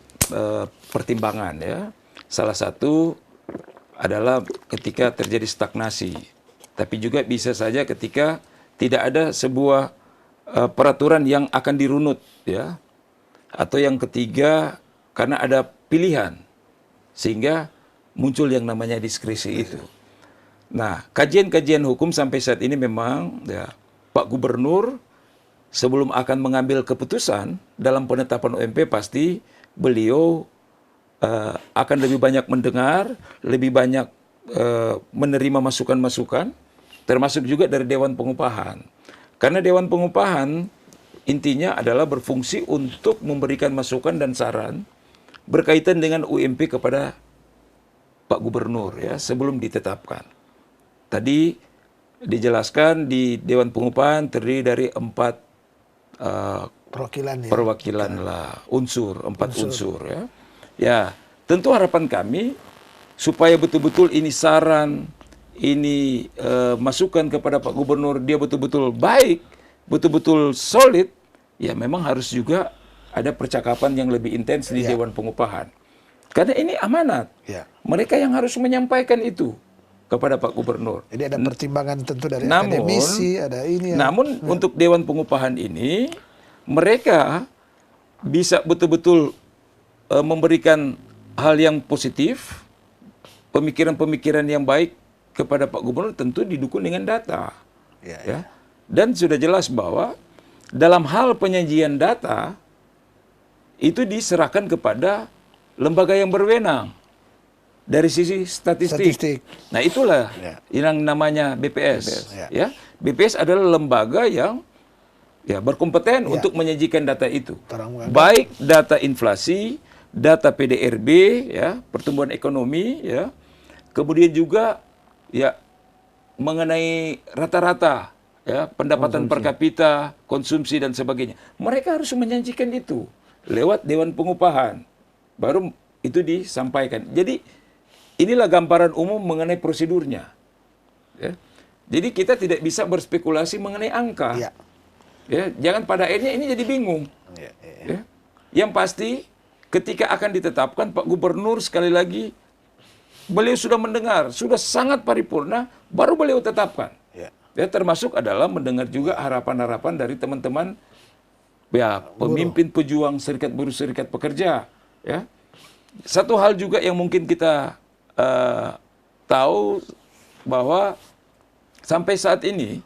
pertimbangan, ya. Salah satu adalah ketika terjadi stagnasi, tapi juga bisa saja ketika tidak ada sebuah peraturan yang akan dirunut, ya, atau yang ketiga karena ada pilihan sehingga muncul yang namanya diskresi itu. Nah, kajian-kajian hukum sampai saat ini memang, ya, Pak Gubernur sebelum akan mengambil keputusan dalam penetapan UMP pasti beliau akan lebih banyak mendengar, lebih banyak menerima masukan-masukan, termasuk juga dari Dewan Pengupahan. Karena Dewan Pengupahan intinya adalah berfungsi untuk memberikan masukan dan saran berkaitan dengan UMP kepada Pak Gubernur, ya, sebelum ditetapkan. Tadi dijelaskan di Dewan Pengupahan terdiri dari 4 perwakilan lah, empat unsur, ya. Ya, tentu harapan kami supaya betul-betul ini saran, ini masukan kepada Pak Gubernur, dia betul-betul baik, betul-betul solid, ya memang harus juga ada percakapan yang lebih intens di Dewan Pengupahan. Karena ini amanat. Ya. Mereka yang harus menyampaikan itu kepada Pak Gubernur. Jadi ada pertimbangan tentu dari akademisi, ada ini. Namun untuk Dewan Pengupahan ini, mereka bisa betul-betul memberikan hal yang positif, pemikiran-pemikiran yang baik kepada Pak Gubernur tentu didukung dengan data. Ya. Dan sudah jelas bahwa dalam hal penyajian data itu diserahkan kepada lembaga yang berwenang dari sisi statistik. Nah, itulah yang namanya BPS. Ya. BPS adalah lembaga yang berkompeten untuk menyajikan data itu. Baik data inflasi, data PDRB, ya, pertumbuhan ekonomi, ya. Kemudian juga ya mengenai rata-rata, ya, pendapatan per kapita, konsumsi dan sebagainya. Mereka harus menyajikan itu lewat Dewan Pengupahan. Baru itu disampaikan. Jadi inilah gambaran umum mengenai prosedurnya. Ya. Jadi kita tidak bisa berspekulasi mengenai angka. Ya, jangan pada akhirnya ini jadi bingung. Ya. Yang pasti ketika akan ditetapkan Pak Gubernur sekali lagi beliau sudah mendengar, sudah sangat paripurna, baru beliau tetapkan. Ya, termasuk adalah mendengar juga harapan-harapan dari teman-teman, ya, pemimpin pejuang serikat buruh, serikat pekerja. Ya. Satu hal juga yang mungkin kita tahu bahwa sampai saat ini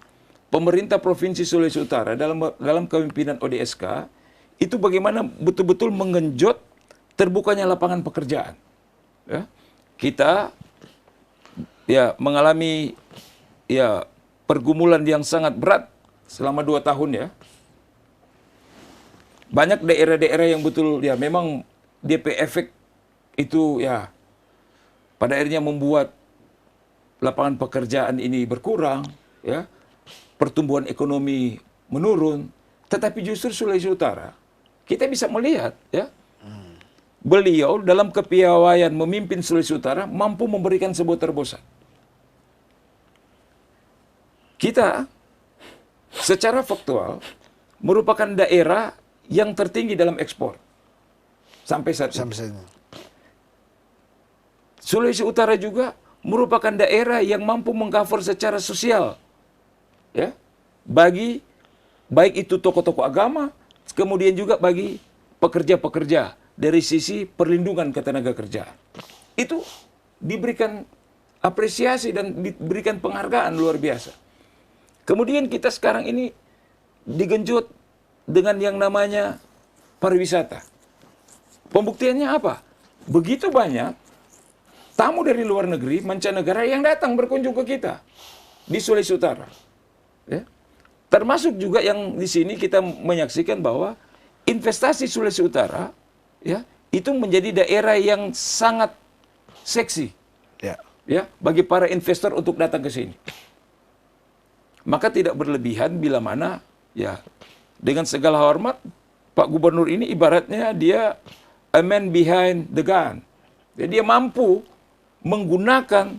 pemerintah Provinsi Sulawesi Utara dalam kepemimpinan ODSK itu bagaimana betul-betul menggenjot terbukanya lapangan pekerjaan. Ya. Kita ya mengalami ya pergumulan yang sangat berat selama 2 tahun ya. Banyak daerah-daerah yang betul ya memang DP efek itu ya pada akhirnya membuat lapangan pekerjaan ini berkurang ya. Pertumbuhan ekonomi menurun, tetapi justru Sulawesi Utara kita bisa melihat ya. Beliau dalam kepiawaian memimpin Sulawesi Utara mampu memberikan sebuah terobosan. Kita secara faktual merupakan daerah yang tertinggi dalam ekspor sampai saat ini. Sulawesi Utara juga merupakan daerah yang mampu mengcover secara sosial, ya, bagi baik itu tokoh-tokoh agama, kemudian juga bagi pekerja-pekerja dari sisi perlindungan ketenaga kerjaan. Itu diberikan apresiasi dan diberikan penghargaan luar biasa. Kemudian kita sekarang ini digenjot dengan yang namanya pariwisata. Pembuktiannya apa? Begitu banyak tamu dari luar negeri, mancanegara yang datang berkunjung ke kita di Sulawesi Utara. Ya. Termasuk juga yang di sini kita menyaksikan bahwa investasi Sulawesi Utara ya, itu menjadi daerah yang sangat seksi ya, bagi para investor untuk datang ke sini. Maka tidak berlebihan bila mana ya dengan segala hormat Pak Gubernur ini ibaratnya dia a man behind the gun. Jadi dia mampu menggunakan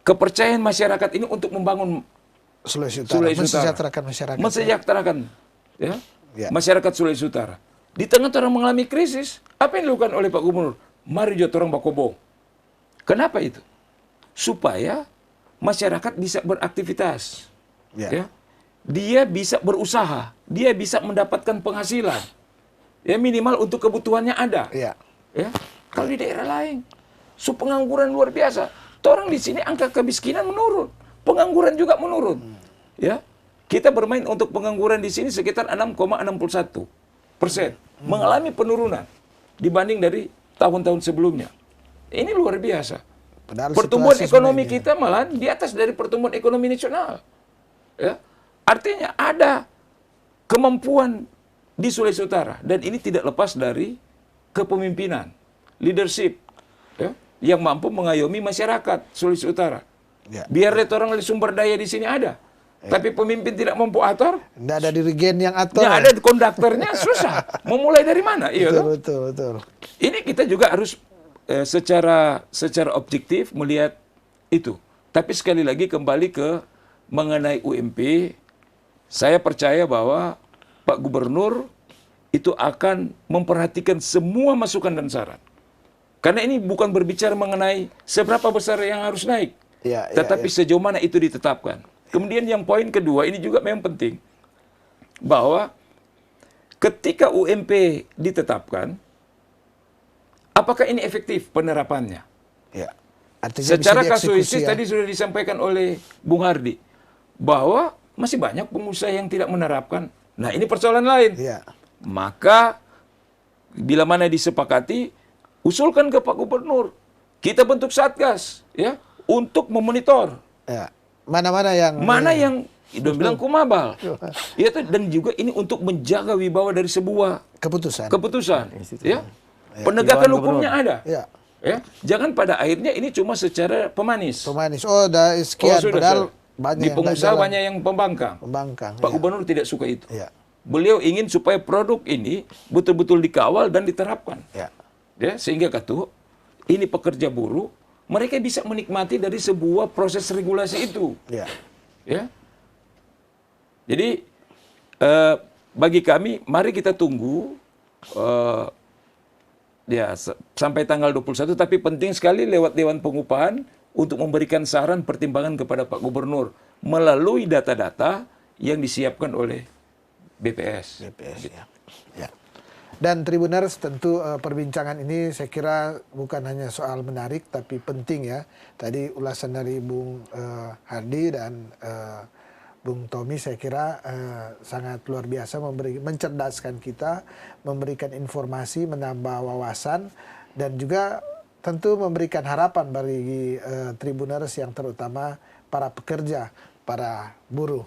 kepercayaan masyarakat ini untuk membangun Sulawesi Utara, mensejahterakan masyarakat. Mensejahterakan ya, masyarakat Sulawesi Utara. Di tengah orang mengalami krisis, apa yang dilakukan oleh Pak Gubernur? Mari jod orang bakobong. Kenapa itu? Supaya masyarakat bisa beraktivitas. Ya. Dia bisa berusaha, dia bisa mendapatkan penghasilan. Ya minimal untuk kebutuhannya ada. Ya. Kalau di daerah lain, pengangguran luar biasa. Orang di sini angka kemiskinan menurun, pengangguran juga menurun. Ya. Kita bermain untuk pengangguran di sini sekitar 6,61%. Mengalami penurunan dibanding dari tahun-tahun sebelumnya. Ini luar biasa. Padahal pertumbuhan ekonomi kita malah di atas dari pertumbuhan ekonomi nasional. Ya. Artinya ada kemampuan di Sulawesi Utara dan ini tidak lepas dari kepemimpinan, leadership ya, yang mampu mengayomi masyarakat Sulawesi Utara. Biar orang sumber daya di sini ada, tapi pemimpin tidak mampu atur. Tidak ada dirigen yang atur. Tidak ada konduktornya, susah. Memulai dari mana? Betul. Ini kita juga harus secara objektif melihat itu. Tapi sekali lagi kembali ke mengenai UMP. Saya percaya bahwa Pak Gubernur itu akan memperhatikan semua masukan dan saran. Karena ini bukan berbicara mengenai seberapa besar yang harus naik. Tetapi sejauh mana itu ditetapkan. Kemudian yang poin kedua, ini juga memang penting. Bahwa ketika UMP ditetapkan, apakah ini efektif penerapannya? Secara kasuistik tadi sudah disampaikan oleh Bung Hardi. Bahwa masih banyak pengusaha yang tidak menerapkan. Nah, ini persoalan lain. Maka, bila mana disepakati, usulkan ke Pak Gubernur. Kita bentuk satgas, ya, untuk memonitor. Mana yang bilang kumabal. Dan juga ini untuk menjaga wibawa dari sebuah keputusan. Ya. Penegakan hukumnya ada. Ya. Jangan pada akhirnya ini cuma secara pemanis. Oh, udah sekian. Padahal di pengusaha banyak yang pembangkang. Pak Gubernur tidak suka itu. Beliau ingin supaya produk ini betul-betul dikawal dan diterapkan. Ya, sehingga ini pekerja buruh, mereka bisa menikmati dari sebuah proses regulasi itu. Ya. Jadi bagi kami, mari kita tunggu sampai tanggal 21. Tapi penting sekali lewat Dewan Pengupahan untuk memberikan saran pertimbangan kepada Pak Gubernur melalui data-data yang disiapkan oleh BPS. Dan Tribuners, tentu perbincangan ini saya kira bukan hanya soal menarik tapi penting ya. Tadi ulasan dari Bung Hardy dan Bung Tommy saya kira sangat luar biasa, mencerdaskan kita, memberikan informasi, menambah wawasan, dan juga tentu memberikan harapan bagi Tribuners yang terutama para pekerja, para buruh.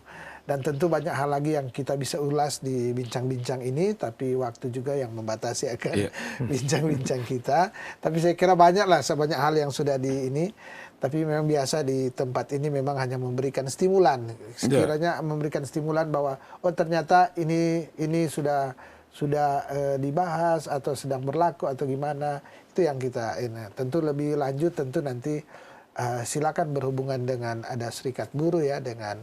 Dan tentu banyak hal lagi yang kita bisa ulas di bincang-bincang ini, tapi waktu juga yang membatasi akan bincang-bincang kita. Tapi saya kira banyak hal yang sudah di ini. Tapi memang biasa di tempat ini memang hanya memberikan stimulan. Sekiranya memberikan stimulan bahwa oh ternyata ini sudah dibahas atau sedang berlaku atau gimana, itu yang kita tentu lebih lanjut tentu nanti silakan berhubungan dengan ada serikat buruh ya, dengan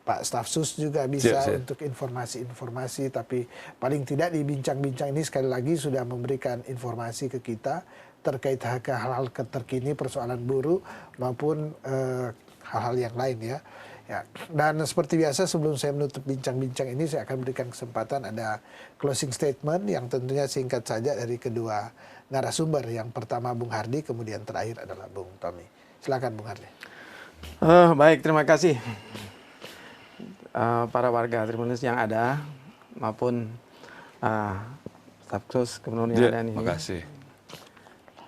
Pak Staf Sus juga bisa untuk informasi-informasi, tapi paling tidak di bincang-bincang ini sekali lagi sudah memberikan informasi ke kita terkait hal-hal terkini persoalan buruh maupun hal-hal yang lain ya. Dan seperti biasa sebelum saya menutup bincang-bincang ini saya akan berikan kesempatan ada closing statement yang tentunya singkat saja dari kedua narasumber. Yang pertama Bung Hardy, kemudian terakhir adalah Bung Tommy. Silakan Bung Hardy. Baik, terima kasih para warga Tribuners yang ada maupun staf khusus gubernur yang ada nih. Terima kasih.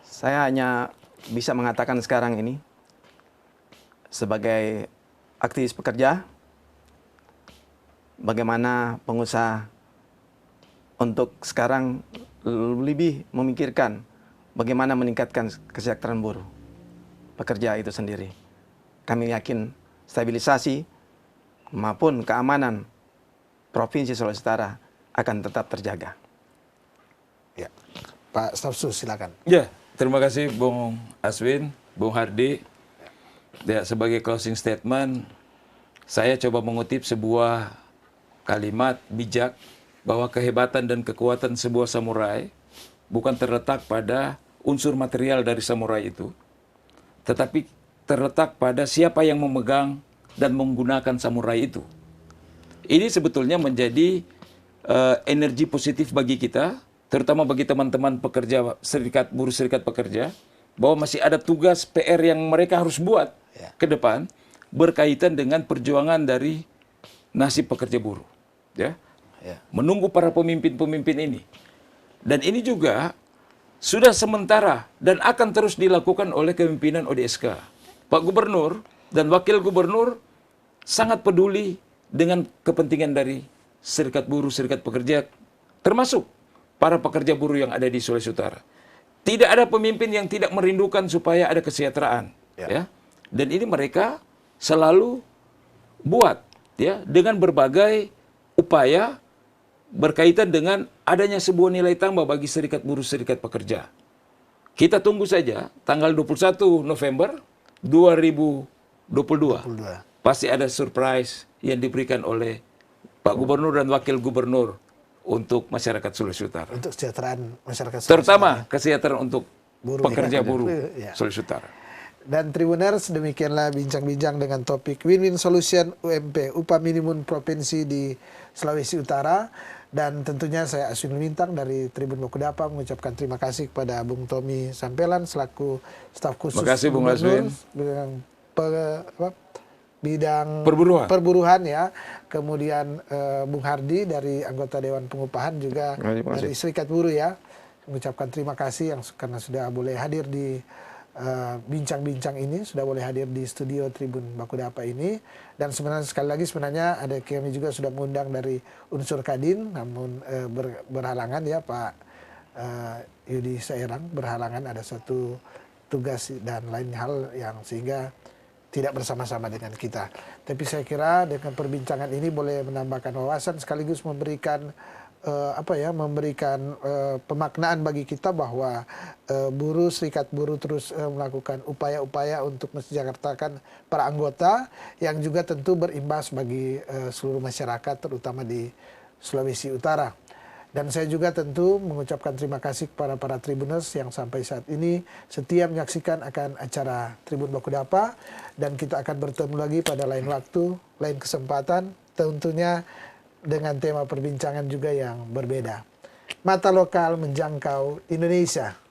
Saya hanya bisa mengatakan sekarang ini sebagai aktivis pekerja, bagaimana pengusaha untuk sekarang lebih memikirkan bagaimana meningkatkan kesejahteraan buruh pekerja itu sendiri. Kami yakin stabilisasi maupun keamanan Provinsi Sulawesi Utara akan tetap terjaga. Ya, Pak Staf Sus silakan. Ya, terima kasih Bung Aswin, Bung Hardy. Ya, sebagai closing statement, saya coba mengutip sebuah kalimat bijak bahwa kehebatan dan kekuatan sebuah samurai bukan terletak pada unsur material dari samurai itu, tetapi terletak pada siapa yang memegang dan menggunakan samurai itu. Ini sebetulnya menjadi energi positif bagi kita, terutama bagi teman-teman pekerja serikat buruh, serikat pekerja, bahwa masih ada tugas PR yang mereka harus buat ke depan berkaitan dengan perjuangan dari nasib pekerja buruh. Ya. Menunggu para pemimpin-pemimpin ini. Dan ini juga sudah sementara dan akan terus dilakukan oleh kepemimpinan ODSK. Pak Gubernur dan Wakil Gubernur sangat peduli dengan kepentingan dari serikat buruh, serikat pekerja, termasuk para pekerja buruh yang ada di Sulawesi Utara. Tidak ada pemimpin yang tidak merindukan supaya ada kesejahteraan. Ya. Dan ini mereka selalu buat ya dengan berbagai upaya berkaitan dengan adanya sebuah nilai tambah bagi serikat buruh, serikat pekerja. Kita tunggu saja tanggal 21 November 2022. Pasti ada surprise yang diberikan oleh Pak Gubernur dan Wakil Gubernur untuk masyarakat Sulawesi Utara. Untuk kesejahteraan masyarakat Sulawesi terutama kesejahteraan untuk pekerja buruh Sulawesi Utara. Dan Tribuners, demikianlah bincang-bincang dengan topik Win-Win Solution UMP, upah minimum provinsi di Sulawesi Utara. Dan tentunya saya Aswin Lintang dari Tribun Bakudapa mengucapkan terima kasih kepada Bung Tommy Sampelan selaku staf khusus Gubernur bidang perburuhan ya. Kemudian Bung Hardy dari anggota Dewan Pengupahan juga dari Serikat Buruh ya. Mengucapkan terima kasih yang karena sudah boleh hadir di bincang-bincang ini, sudah boleh hadir di studio Tribun Bakudapa ini. Dan sebenarnya ada kami juga sudah mengundang dari unsur Kadin, namun berhalangan ya Pak Yudi Sairang berhalangan, ada satu tugas dan lain hal yang sehingga tidak bersama-sama dengan kita. Tapi saya kira dengan perbincangan ini boleh menambahkan wawasan sekaligus memberikan pemaknaan bagi kita bahwa serikat buruh terus melakukan upaya-upaya untuk mensejahterakan para anggota yang juga tentu berimbas bagi seluruh masyarakat terutama di Sulawesi Utara. Dan saya juga tentu mengucapkan terima kasih kepada para Tribuners yang sampai saat ini setia menyaksikan akan acara Tribun Bakudapa, dan kita akan bertemu lagi pada lain waktu, lain kesempatan, tentunya dengan tema perbincangan juga yang berbeda. mata lokal menjangkau Indonesia.